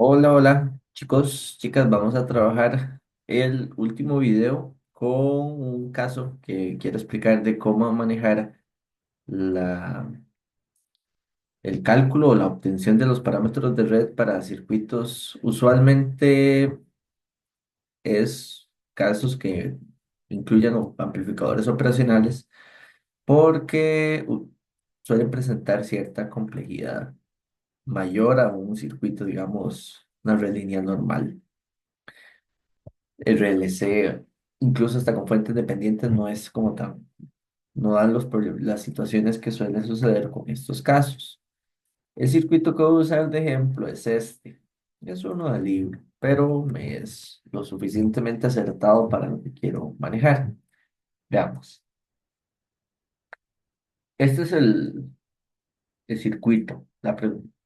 Hola, hola, chicos, chicas, vamos a trabajar el último video con un caso que quiero explicar de cómo manejar la, el cálculo o la obtención de los parámetros de red para circuitos. Usualmente es casos que incluyen amplificadores operacionales porque suelen presentar cierta complejidad mayor a un circuito, digamos, una red lineal normal. RLC, incluso hasta con fuentes dependientes, no es como tan, no dan las situaciones que suelen suceder con estos casos. El circuito que voy a usar de ejemplo es este. Es uno de libro, pero me es lo suficientemente acertado para lo que quiero manejar. Veamos. Este es el circuito.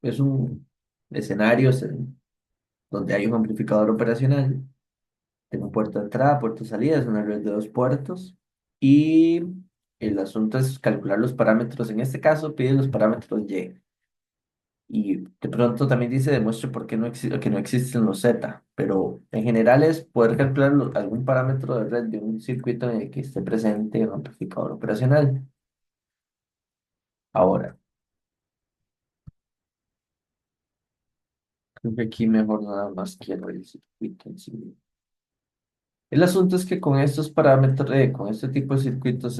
Es un escenario donde hay un amplificador operacional. Tengo puerto de entrada, puerto de salida, es una red de dos puertos. Y el asunto es calcular los parámetros. En este caso, pide los parámetros Y. Y de pronto también dice demuestre por qué que no existen los Z. Pero en general es poder calcular algún parámetro de red de un circuito en el que esté presente un amplificador operacional. Ahora, creo que aquí mejor nada más quiero el circuito en sí. El asunto es que con estos parámetros, con este tipo de circuitos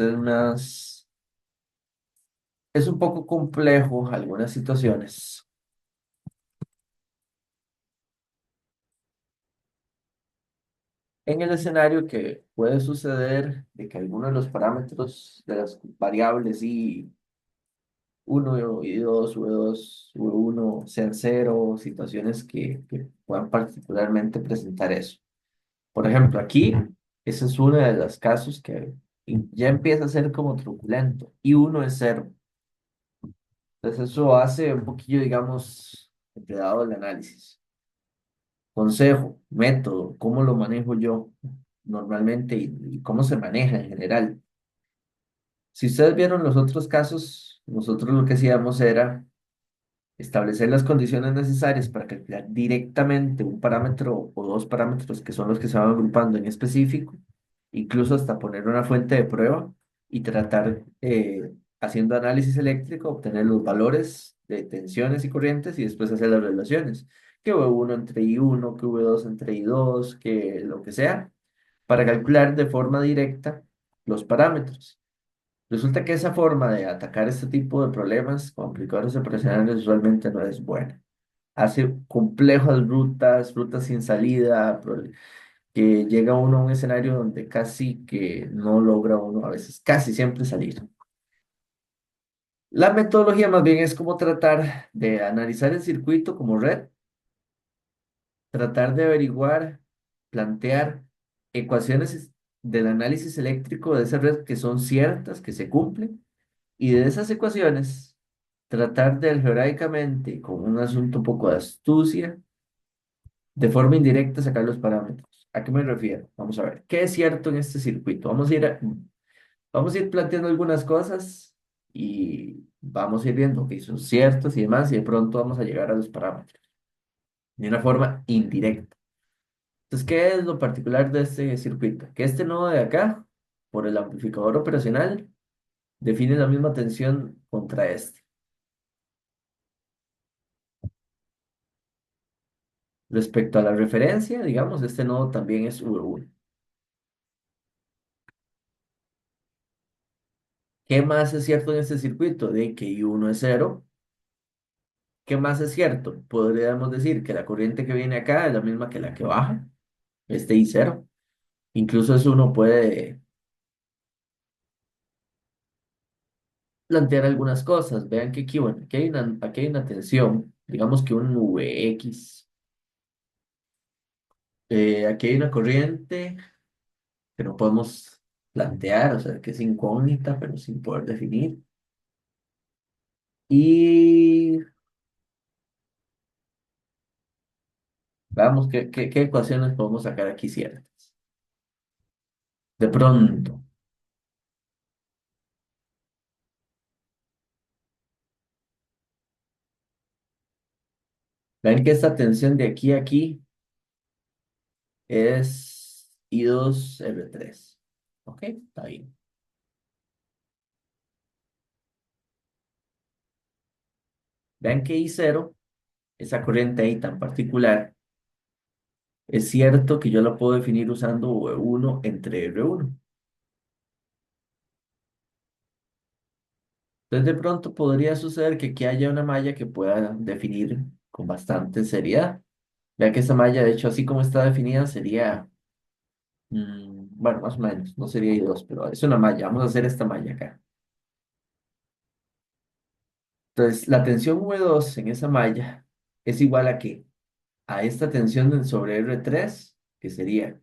es un poco complejo algunas situaciones. En el escenario que puede suceder de que alguno de los parámetros de las variables y uno y 2 V2, V1 sean cero, situaciones que puedan particularmente presentar eso. Por ejemplo, aquí, ese es uno de los casos que ya empieza a ser como truculento y uno es cero. Entonces eso hace un poquillo, digamos, enredado el análisis. Consejo, método, ¿cómo lo manejo yo normalmente y cómo se maneja en general? Si ustedes vieron los otros casos, nosotros lo que hacíamos era establecer las condiciones necesarias para calcular directamente un parámetro o dos parámetros que son los que se van agrupando en específico, incluso hasta poner una fuente de prueba y tratar, haciendo análisis eléctrico, obtener los valores de tensiones y corrientes y después hacer las relaciones, que V1 entre I1, que V2 entre I2, que lo que sea, para calcular de forma directa los parámetros. Resulta que esa forma de atacar este tipo de problemas con aplicadores operacionales usualmente no es buena. Hace complejas rutas, rutas sin salida, que llega uno a un escenario donde casi que no logra uno a veces, casi siempre salir. La metodología más bien es como tratar de analizar el circuito como red, tratar de averiguar, plantear ecuaciones del análisis eléctrico de esa red que son ciertas, que se cumplen. Y de esas ecuaciones, tratar de algebraicamente, con un asunto un poco de astucia, de forma indirecta sacar los parámetros. ¿A qué me refiero? Vamos a ver, ¿qué es cierto en este circuito? Vamos a ir planteando algunas cosas y vamos a ir viendo que son ciertas y demás, y de pronto vamos a llegar a los parámetros de una forma indirecta. Entonces, ¿qué es lo particular de este circuito? Que este nodo de acá, por el amplificador operacional, define la misma tensión contra este. Respecto a la referencia, digamos, este nodo también es V1. ¿Qué más es cierto en este circuito? De que I1 es cero. ¿Qué más es cierto? Podríamos decir que la corriente que viene acá es la misma que la que baja, este I0. Incluso eso uno puede plantear algunas cosas. Vean que aquí, bueno, aquí hay una tensión, digamos que un Vx. Aquí hay una corriente que no podemos plantear, o sea, que es incógnita, pero sin poder definir. Y veamos qué ecuaciones podemos sacar aquí ciertas. De pronto, Ven que esta tensión de aquí a aquí es I2R3. Ok, está bien. Vean que I0, esa corriente ahí tan particular, es cierto que yo la puedo definir usando V1 entre R1. Entonces de pronto podría suceder que aquí haya una malla que pueda definir con bastante seriedad. Vean que esta malla, de hecho, así como está definida, sería, bueno, más o menos, no sería I2, pero es una malla. Vamos a hacer esta malla acá. Entonces, la tensión V2 en esa malla es igual a qué? A esta tensión sobre R3, que sería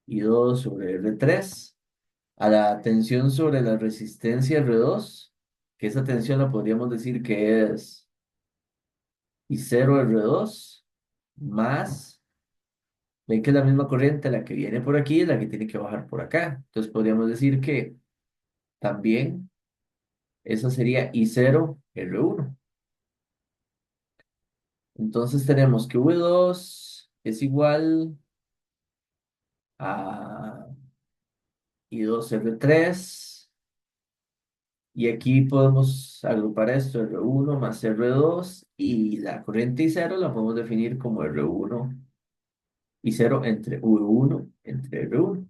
I2 sobre R3, a la tensión sobre la resistencia R2, que esa tensión la podríamos decir que es I0R2, más, ven que es la misma corriente la que viene por aquí y la que tiene que bajar por acá. Entonces podríamos decir que también esa sería I0R1. Entonces tenemos que V2 es igual a I2R3. Y aquí podemos agrupar esto, R1 más R2, y la corriente I0 la podemos definir como R1 y 0 entre V1 entre R1.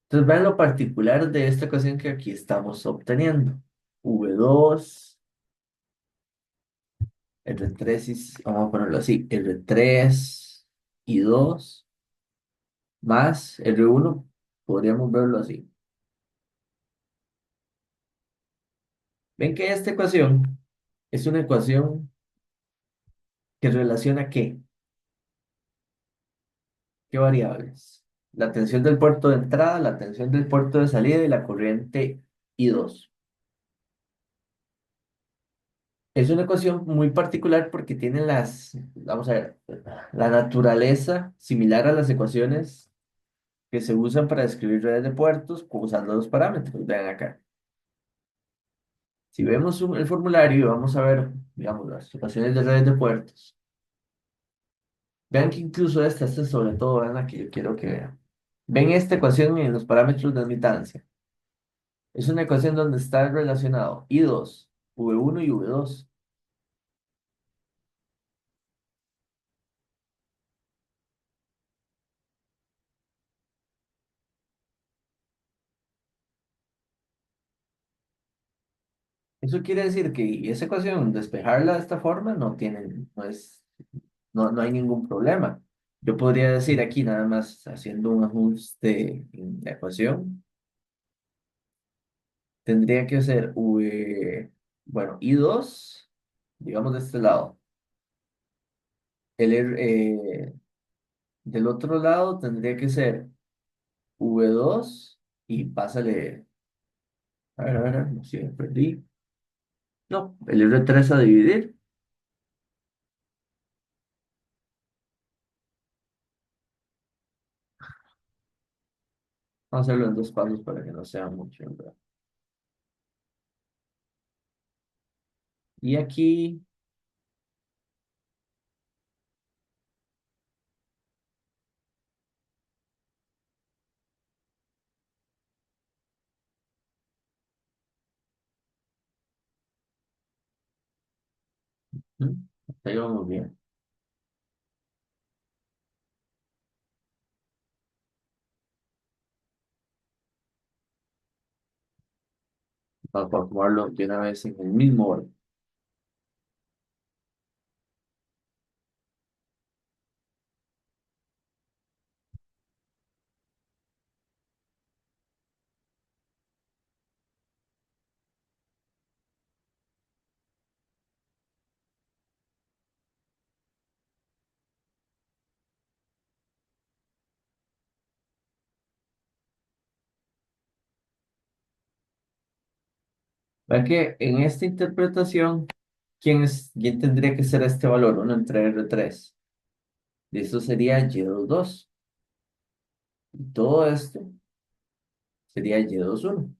Entonces vean lo particular de esta ecuación que aquí estamos obteniendo. V2, R3, vamos a ponerlo así, R3 y 2 más R1, podríamos verlo así. Ven que esta ecuación es una ecuación que relaciona ¿qué variables? La tensión del puerto de entrada, la tensión del puerto de salida y la corriente I2. Es una ecuación muy particular porque tiene vamos a ver, la naturaleza similar a las ecuaciones que se usan para describir redes de puertos usando los parámetros. Vean acá. Si vemos el formulario y vamos a ver, digamos, las ecuaciones de redes de puertos, vean que incluso esta sobre todo, vean la que yo quiero que vean. Ven esta ecuación en los parámetros de admitancia. Es una ecuación donde está relacionado I2, V1 y V2. Eso quiere decir que esa ecuación, despejarla de esta forma, no hay ningún problema. Yo podría decir aquí, nada más haciendo un ajuste en la ecuación, tendría que ser bueno, I2, digamos de este lado. Del otro lado tendría que ser V2 y pásale, a ver, no sé, perdí. No, el R3 a dividir. Vamos a hacerlo en dos pasos para que no sea mucho, ¿verdad? Y aquí, hasta ahí vamos bien. Vamos a acomodarlo de una vez en el mismo orden. Vean que en esta interpretación, ¿quién tendría que ser este valor? Uno entre R3. Y eso sería Y22. Y todo esto sería Y21.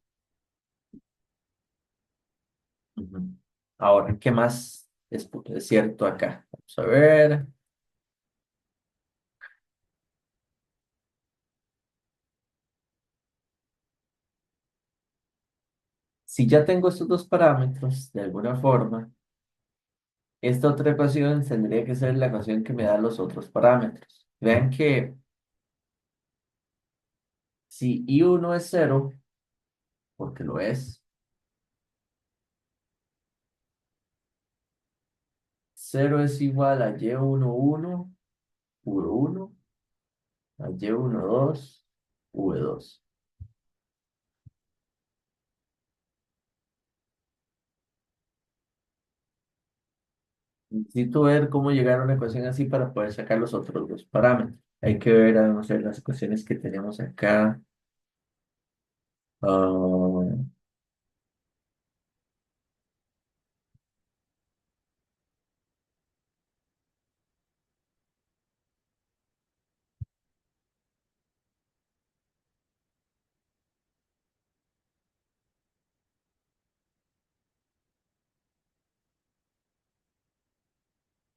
Ujú. Ahora, ¿qué más? es cierto acá. Vamos a ver. Si ya tengo estos dos parámetros, de alguna forma, esta otra ecuación tendría que ser la ecuación que me da los otros parámetros. Vean que si I1 es cero, porque lo es, cero es igual a Y11, V1, a Y12, V2. Necesito ver cómo llegar a una ecuación así para poder sacar los otros dos parámetros. Hay que ver, vamos a ver las ecuaciones que tenemos acá. Ah,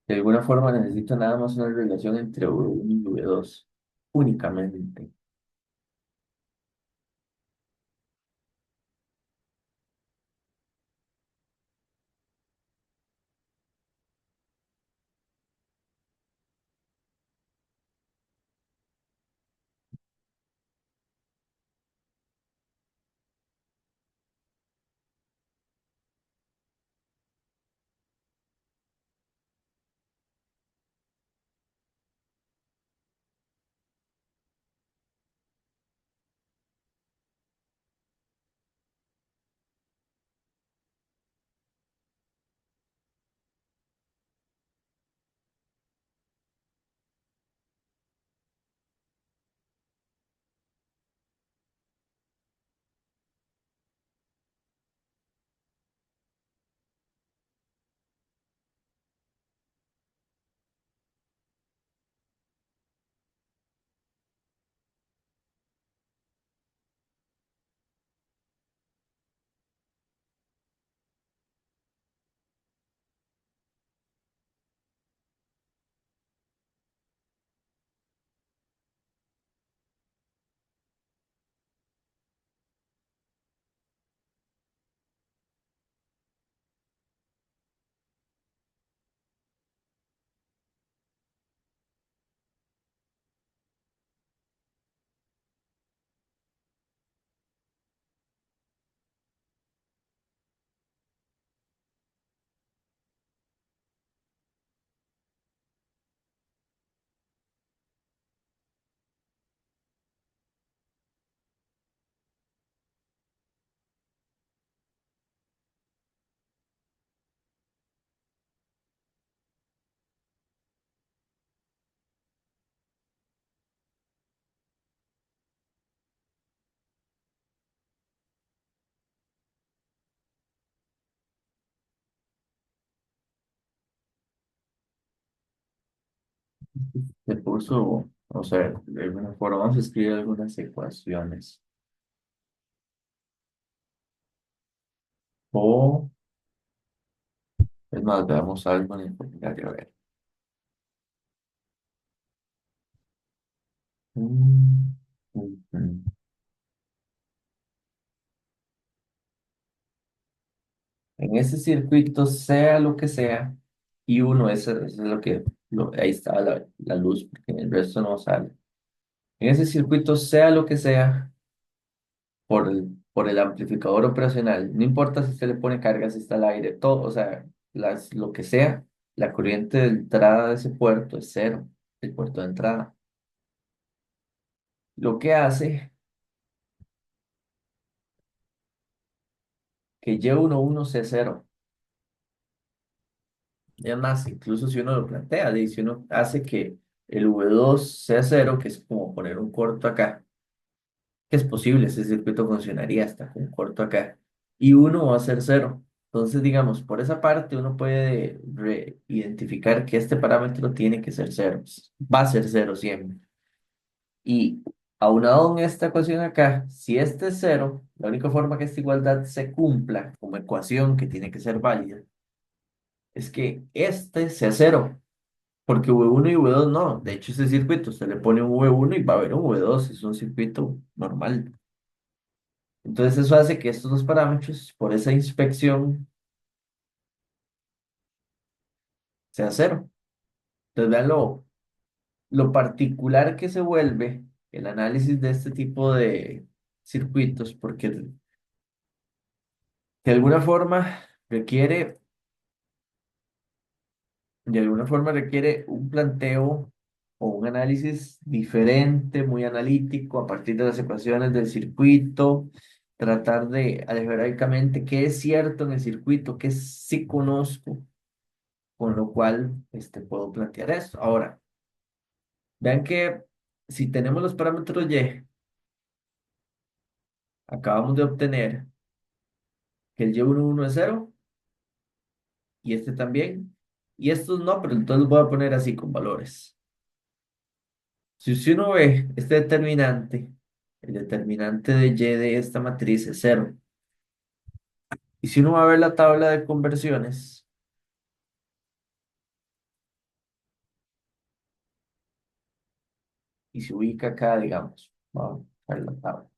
de alguna forma necesito nada más una relación entre V1 y V2, únicamente. De curso, o sea, de alguna forma vamos a escribir algunas ecuaciones. O, es más, veamos algo en el formulario, a ver. Mm, mm. En ese circuito, sea lo que sea, y uno, eso es lo que, ahí está la luz, porque en el resto no sale. En ese circuito, sea lo que sea, por el amplificador operacional, no importa si usted le pone carga, si está al aire, todo, o sea, lo que sea, la corriente de entrada de ese puerto es cero, el puerto de entrada. Lo que hace que Y11 sea cero. Y además, incluso si uno lo plantea, si uno hace que el V2 sea cero, que es como poner un corto acá, que es posible, ese circuito funcionaría hasta con un corto acá, y uno va a ser cero. Entonces, digamos, por esa parte uno puede identificar que este parámetro tiene que ser cero, va a ser cero siempre. Y aunado en esta ecuación acá, si este es cero, la única forma que esta igualdad se cumpla como ecuación que tiene que ser válida es que este sea cero, porque V1 y V2 no. De hecho, ese circuito, usted le pone un V1 y va a haber un V2, es un circuito normal. Entonces eso hace que estos dos parámetros, por esa inspección, sea cero. Entonces vean lo particular que se vuelve el análisis de este tipo de circuitos, porque de alguna forma requiere, de alguna forma requiere un planteo o un análisis diferente, muy analítico, a partir de las ecuaciones del circuito, tratar de algebraicamente qué es cierto en el circuito, qué sí conozco, con lo cual puedo plantear esto. Ahora, vean que si tenemos los parámetros Y, acabamos de obtener que el Y11 es cero y este también, y estos no, pero entonces los voy a poner así con valores. Si uno ve este determinante, el determinante de Y de esta matriz es cero. Y si uno va a ver la tabla de conversiones y se ubica acá, digamos, vamos a ver la tabla.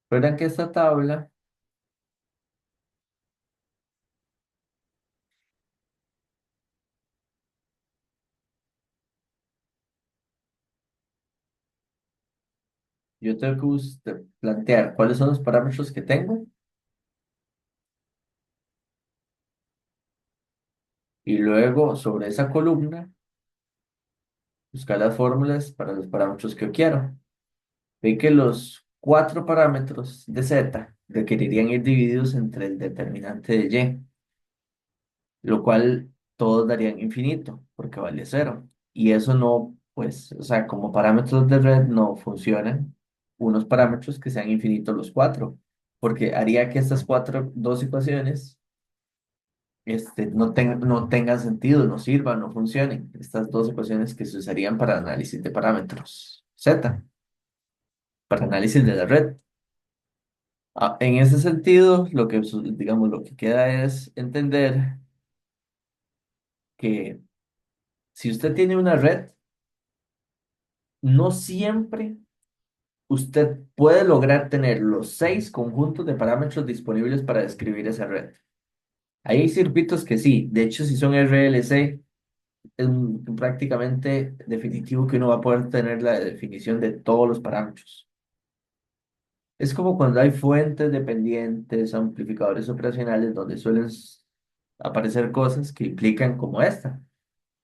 Verán que esta tabla, yo tengo que plantear cuáles son los parámetros que tengo y luego sobre esa columna buscar las fórmulas para los parámetros que yo quiero. Ve que los cuatro parámetros de Z requerirían ir divididos entre el determinante de Y, lo cual todos darían infinito, porque vale cero. Y eso no, pues, o sea, como parámetros de red no funcionan unos parámetros que sean infinitos los cuatro, porque haría que estas dos ecuaciones no tengan sentido, no sirvan, no funcionen. Estas dos ecuaciones que se usarían para análisis de parámetros Z, para análisis de la red. En ese sentido, digamos, lo que queda es entender que si usted tiene una red, no siempre usted puede lograr tener los seis conjuntos de parámetros disponibles para describir esa red. Hay circuitos que sí, de hecho, si son RLC, es prácticamente definitivo que uno va a poder tener la definición de todos los parámetros. Es como cuando hay fuentes dependientes, amplificadores operacionales, donde suelen aparecer cosas que implican como esta.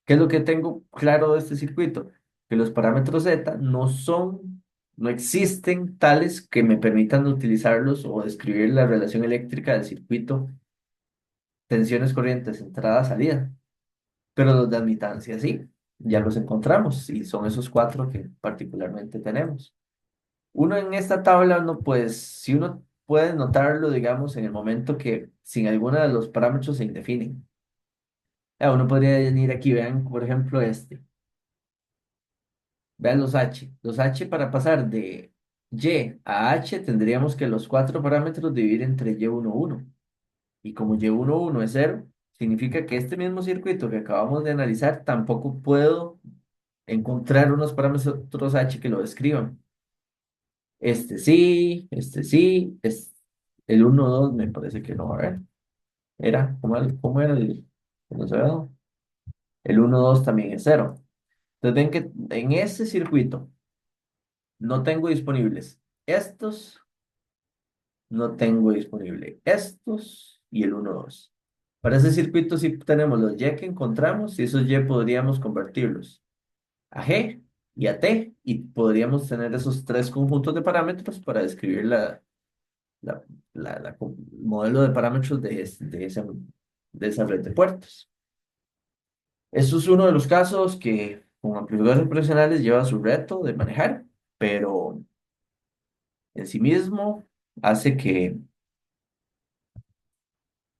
¿Qué es lo que tengo claro de este circuito? Que los parámetros Z no existen tales que me permitan utilizarlos o describir la relación eléctrica del circuito, tensiones, corrientes, entrada, salida. Pero los de admitancia sí, ya los encontramos y son esos cuatro que particularmente tenemos. Uno en esta tabla, pues, si uno puede notarlo, digamos, en el momento que sin alguno de los parámetros se indefinen. Uno podría venir aquí, vean, por ejemplo, vean los H. Los H para pasar de Y a H tendríamos que los cuatro parámetros dividir entre Y11. Y como Y11 es cero, significa que este mismo circuito que acabamos de analizar tampoco puedo encontrar unos parámetros H que lo describan. Este sí, el 1 2 me parece que no, a ver. ¿Cómo era el enunciado? El 1 2 también es cero. Entonces ven que en ese circuito no tengo disponibles estos, no tengo disponible estos y el 1 2. Para ese circuito sí tenemos los Y que encontramos y esos Y podríamos convertirlos a G y a T y podríamos tener esos tres conjuntos de parámetros para describir la, modelo de parámetros de esa red de puertos. Eso es uno de los casos que con amplificadores profesionales lleva su reto de manejar, pero en sí mismo. hace que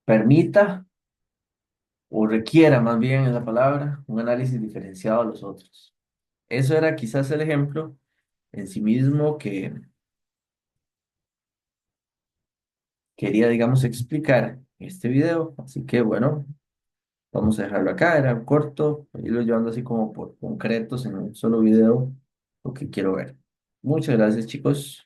permita o requiera más bien es la palabra, un análisis diferenciado a los otros. Eso era quizás el ejemplo en sí mismo que quería, digamos, explicar en este video. Así que bueno, vamos a dejarlo acá. Era corto, irlo llevando así como por concretos en un solo video, lo que quiero ver. Muchas gracias, chicos.